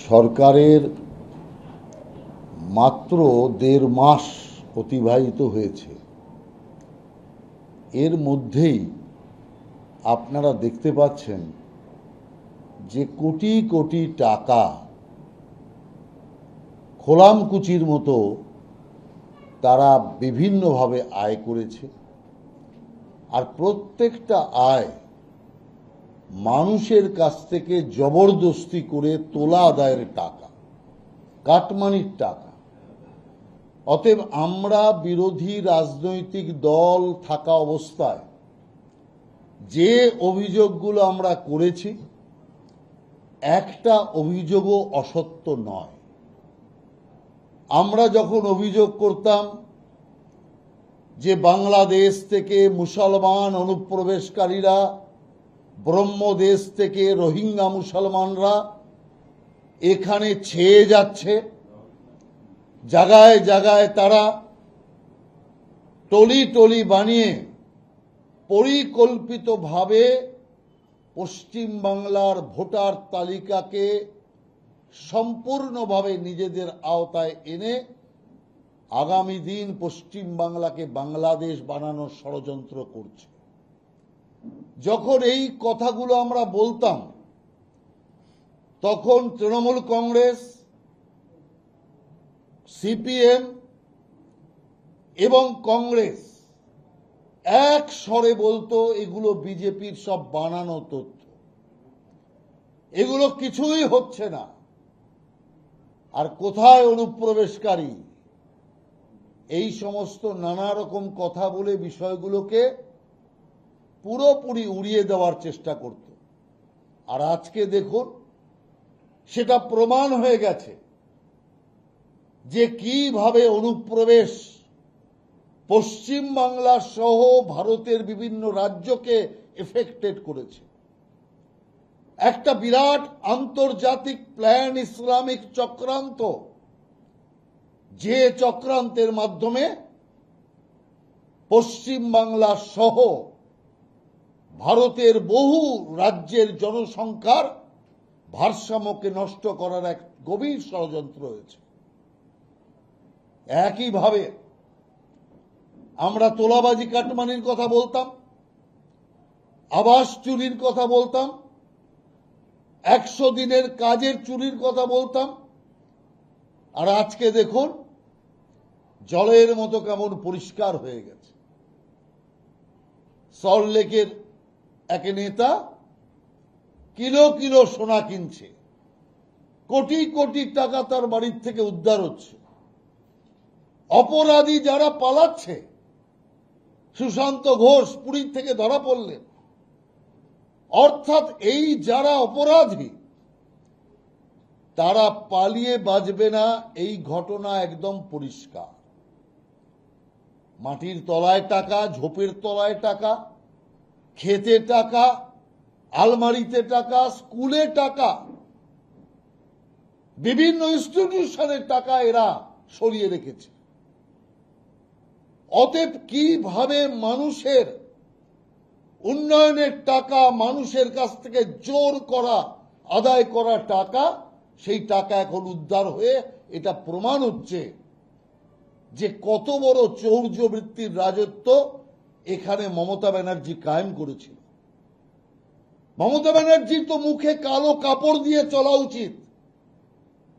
সরকারের মাত্র ১.৫ মাস অতিবাহিত হয়েছে। এর মধ্যেই আপনারা দেখতে পাচ্ছেন যে কোটি কোটি টাকা খোলামকুচির মতো তারা বিভিন্নভাবে আয় করেছে। আর প্রত্যেকটা আয় মানুষের কাছ থেকে জবরদস্তি করে তোলা আদায়ের টাকা, কাটমানির টাকা। অতএব আমরা বিরোধী রাজনৈতিক দল থাকা অবস্থায় যে অভিযোগগুলো আমরা করেছি, একটা অভিযোগও অসত্য নয়। আমরা যখন অভিযোগ করতাম যে বাংলাদেশ থেকে মুসলমান অনুপ্রবেশকারীরা, ব্রহ্মদেশ থেকে রোহিঙ্গা মুসলমানরা এখানে ছেয়ে যাচ্ছে, জায়গায় জায়গায় তারা টলি টলি বানিয়ে পরিকল্পিতভাবে পশ্চিমবাংলার ভোটার তালিকাকে সম্পূর্ণভাবে নিজেদের আওতায় এনে আগামী দিন পশ্চিমবাংলাকে বাংলাদেশ বানানোর ষড়যন্ত্র করছে। যখন এই কথাগুলো আমরা বলতাম, তখন তৃণমূল কংগ্রেস, সিপিএম এবং কংগ্রেস এক স্বরে বলতো এগুলো বিজেপির সব বানানো তথ্য, এগুলো কিছুই হচ্ছে না। আর কোথায় অনুপ্রবেশকারী, এই সমস্ত নানা রকম কথা বলে বিষয়গুলোকে পুরোপুরি উড়িয়ে দেওয়ার চেষ্টা করত। আর আজকে দেখুন, সেটা প্রমাণ হয়ে গেছে যে কিভাবে অনুপ্রবেশ পশ্চিমবাংলা সহ ভারতের বিভিন্ন রাজ্যকে এফেক্টেড করেছে। একটা বিরাট আন্তর্জাতিক প্ল্যান, ইসলামিক চক্রান্ত, যে চক্রান্তের মাধ্যমে পশ্চিমবাংলা সহ ভারতের বহু রাজ্যের জনসংখ্যার ভারসাম্যকে নষ্ট করার এক গভীর ষড়যন্ত্র হয়েছে। একইভাবে আমরা তোলাবাজি কাটমানির কথা বলতাম, আবাস চুরির কথা বলতাম, ১০০ দিনের কাজের চুরির কথা বলতাম। আর আজকে দেখুন, জলের মতো কেমন পরিষ্কার হয়ে গেছে। সল্টলেকের এক নেতা কিলো কিলো সোনা কিনছে, কোটি কোটি টাকা তার বাড়ির থেকে উদ্ধার হচ্ছে। অপরাধী যারা পালাচ্ছে, সুশান্ত ঘোষ পুরীর থেকে ধরা পড়লেন। অর্থাৎ এই যারা অপরাধী, তারা পালিয়ে বাঁচবে না, এই ঘটনা একদম পরিষ্কার। মাটির তলায় টাকা, ঝোপের তলায় টাকা, খেতে টাকা, আলমারিতে টাকা, স্কুলে টাকা, বিভিন্ন ইনস্টিটিউশনের টাকা এরা সরিয়ে রেখেছে। অতএব কিভাবে মানুষের উন্নয়নের টাকা, মানুষের কাছ থেকে জোর করা, আদায় করা টাকা, সেই টাকা এখন উদ্ধার হয়ে এটা প্রমাণ হচ্ছে যে কত বড় চৌর্যবৃত্তির রাজত্ব এখানে মমতা ব্যানার্জি কায়েম করেছিল। মমতা ব্যানার্জির তো মুখে কালো কাপড় দিয়ে চলা উচিত।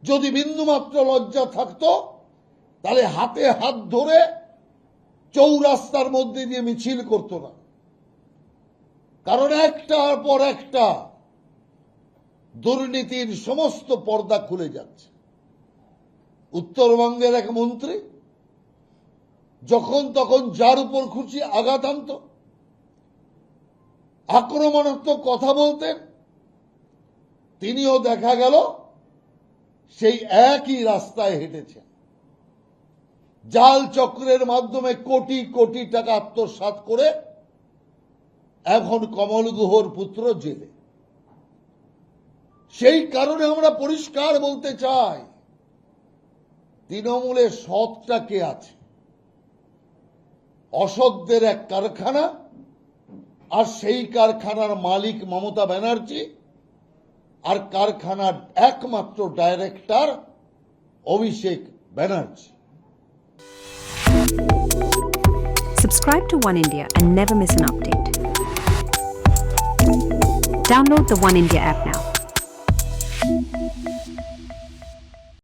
যদি বিন্দুমাত্র লজ্জা থাকতো, তাহলে হাতে হাত ধরে চৌরাস্তার মধ্যে দিয়ে মিছিল করতো না। কারণ একটার পর একটা দুর্নীতির সমস্ত পর্দা খুলে যাচ্ছে। উত্তরবঙ্গের এক মন্ত্রী যখন তখন যার উপর খুশি আঘাত আনত, আক্রমণাত্মক কথা বলতেন, তিনিও দেখা গেল সেই একই রাস্তায় হেঁটেছেন। জাল চক্রের মাধ্যমে কোটি কোটি টাকা আত্মসাৎ করে এখন কমল গুহর পুত্র জেলে। সেই কারণে আমরা পরিষ্কার বলতে চাই, তৃণমূলে সৎটা কে আছে? অসৎদের এক কারখানা, আর সেই কারখানার মালিক মমতা ব্যানার্জি, আর কারখানার একমাত্র director Abhishek Banerjee. Subscribe to One India and never miss an update. Download the One India app now.